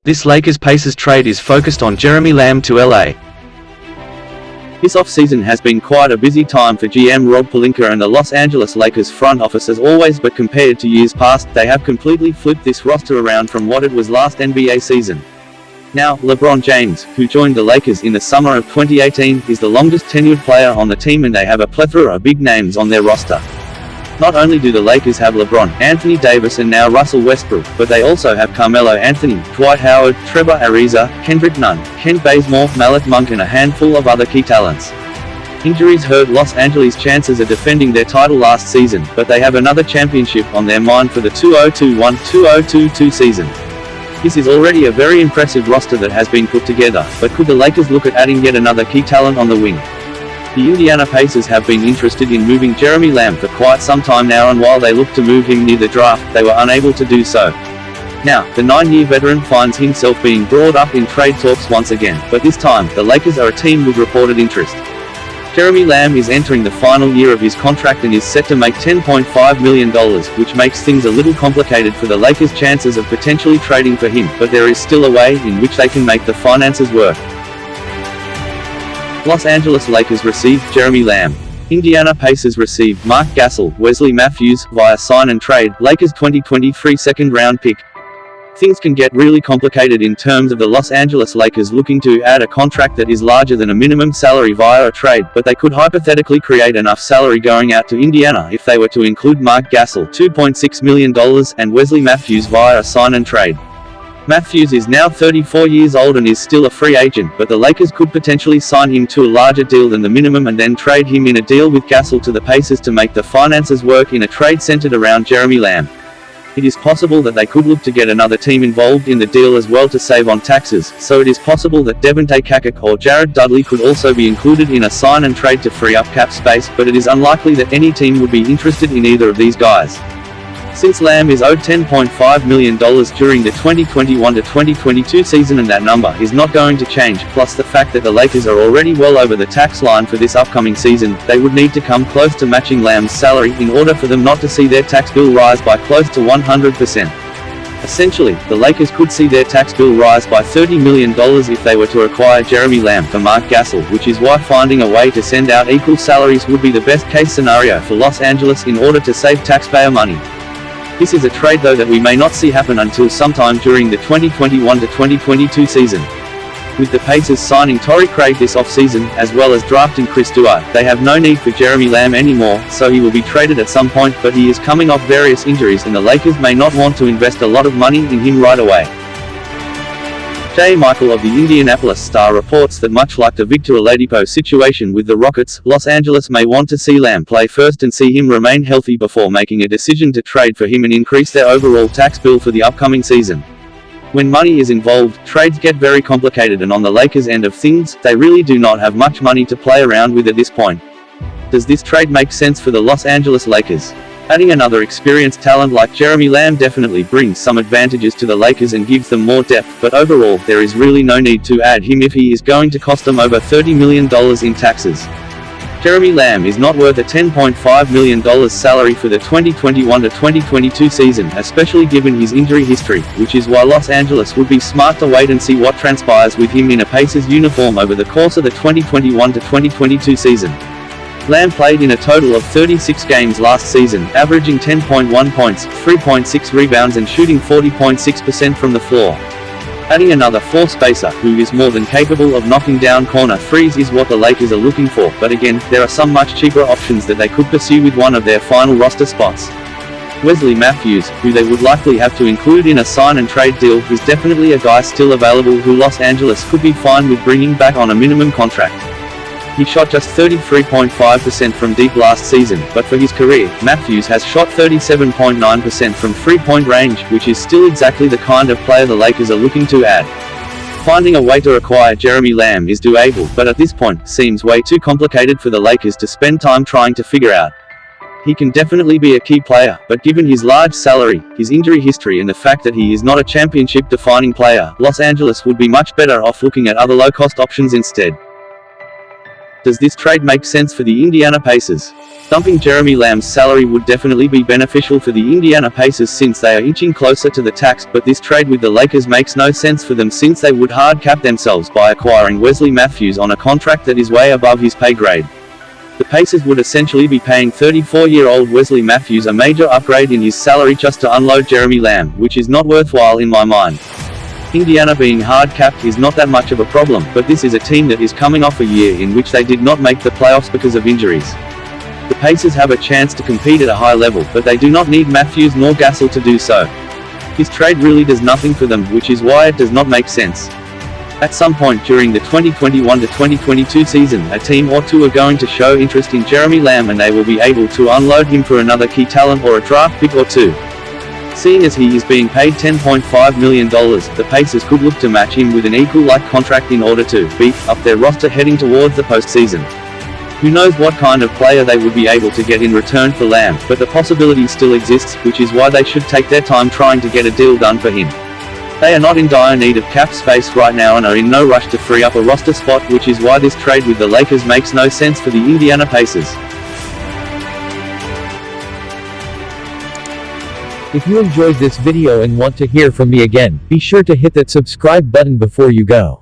This Lakers-Pacers trade is focused on Jeremy Lamb to LA. This off-season has been quite a busy time for GM Rob Pelinka and the Los Angeles Lakers front office as always, but compared to years past, they have completely flipped this roster around from what it was last NBA season. Now, LeBron James, who joined the Lakers in the summer of 2018, is the longest tenured player on the team, and they have a plethora of big names on their roster. Not only do the Lakers have LeBron, Anthony Davis and now Russell Westbrook, but they also have Carmelo Anthony, Dwight Howard, Trevor Ariza, Kendrick Nunn, Kent Bazemore, Malik Monk and a handful of other key talents. Injuries hurt Los Angeles' chances of defending their title last season, but they have another championship on their mind for the 2021-2022 season. This is already a very impressive roster that has been put together, but could the Lakers look at adding yet another key talent on the wing? The Indiana Pacers have been interested in moving Jeremy Lamb for quite some time now, and while they looked to move him near the draft, they were unable to do so. Now, the 9-year veteran finds himself being brought up in trade talks once again, but this time, the Lakers are a team with reported interest. Jeremy Lamb is entering the final year of his contract and is set to make $10.5 million, which makes things a little complicated for the Lakers' chances of potentially trading for him, but there is still a way in which they can make the finances work. Los Angeles Lakers received Jeremy Lamb. Indiana Pacers received Mark Gasol, Wesley Matthews, via sign and trade, Lakers 2023 second-round pick. Things can get really complicated in terms of the Los Angeles Lakers looking to add a contract that is larger than a minimum salary via a trade, but they could hypothetically create enough salary going out to Indiana if they were to include Mark Gasol, $2.6 million, and Wesley Matthews via a sign and trade. Matthews is now 34 years old and is still a free agent, but the Lakers could potentially sign him to a larger deal than the minimum and then trade him in a deal with Gasol to the Pacers to make the finances work in a trade centered around Jeremy Lamb. It is possible that they could look to get another team involved in the deal as well to save on taxes, so it is possible that Devontae Cacok or Jared Dudley could also be included in a sign and trade to free up cap space, but it is unlikely that any team would be interested in either of these guys. Since Lamb is owed $10.5 million during the 2021-2022 season and that number is not going to change, plus the fact that the Lakers are already well over the tax line for this upcoming season, they would need to come close to matching Lamb's salary in order for them not to see their tax bill rise by close to 100%. Essentially, the Lakers could see their tax bill rise by $30 million if they were to acquire Jeremy Lamb for Mark Gasol, which is why finding a way to send out equal salaries would be the best case scenario for Los Angeles in order to save taxpayer money. This is a trade though that we may not see happen until sometime during the 2021-2022 season. With the Pacers signing Torrey Craig this offseason, as well as drafting Chris Duarte, they have no need for Jeremy Lamb anymore, so he will be traded at some point, but he is coming off various injuries and the Lakers may not want to invest a lot of money in him right away. J. Michael of the Indianapolis Star reports that much like the Victor Oladipo situation with the Rockets, Los Angeles may want to see Lamb play first and see him remain healthy before making a decision to trade for him and increase their overall tax bill for the upcoming season. When money is involved, trades get very complicated, and on the Lakers' end of things, they really do not have much money to play around with at this point. Does this trade make sense for the Los Angeles Lakers? Adding another experienced talent like Jeremy Lamb definitely brings some advantages to the Lakers and gives them more depth, but overall, there is really no need to add him if he is going to cost them over $30 million in taxes. Jeremy Lamb is not worth a $10.5 million salary for the 2021-2022 season, especially given his injury history, which is why Los Angeles would be smart to wait and see what transpires with him in a Pacers uniform over the course of the 2021-2022 season. Lamb played in a total of 36 games last season, averaging 10.1 points, 3.6 rebounds and shooting 40.6% from the floor. Adding another four-spacer, who is more than capable of knocking down corner threes, is what the Lakers are looking for, but again, there are some much cheaper options that they could pursue with one of their final roster spots. Wesley Matthews, who they would likely have to include in a sign and trade deal, is definitely a guy still available who Los Angeles could be fine with bringing back on a minimum contract. He shot just 33.5% from deep last season, but for his career, Matthews has shot 37.9% from three-point range, which is still exactly the kind of player the Lakers are looking to add. Finding a way to acquire Jeremy Lamb is doable, but at this point, seems way too complicated for the Lakers to spend time trying to figure out. He can definitely be a key player, but given his large salary, his injury history and the fact that he is not a championship-defining player, Los Angeles would be much better off looking at other low-cost options instead. Does this trade make sense for the Indiana Pacers? Dumping Jeremy Lamb's salary would definitely be beneficial for the Indiana Pacers since they are inching closer to the tax, but this trade with the Lakers makes no sense for them since they would hard cap themselves by acquiring Wesley Matthews on a contract that is way above his pay grade. The Pacers would essentially be paying 34-year-old Wesley Matthews a major upgrade in his salary just to unload Jeremy Lamb, which is not worthwhile in my mind. Indiana being hard-capped is not that much of a problem, but this is a team that is coming off a year in which they did not make the playoffs because of injuries. The Pacers have a chance to compete at a high level, but they do not need Matthews nor Gasol to do so. His trade really does nothing for them, which is why it does not make sense. At some point during the 2021-2022 season, a team or two are going to show interest in Jeremy Lamb and they will be able to unload him for another key talent or a draft pick or two. Seeing as he is being paid $10.5 million, the Pacers could look to match him with an equal-like contract in order to beef up their roster heading towards the postseason. Who knows what kind of player they would be able to get in return for Lamb, but the possibility still exists, which is why they should take their time trying to get a deal done for him. They are not in dire need of cap space right now and are in no rush to free up a roster spot, which is why this trade with the Lakers makes no sense for the Indiana Pacers. If you enjoyed this video and want to hear from me again, be sure to hit that subscribe button before you go.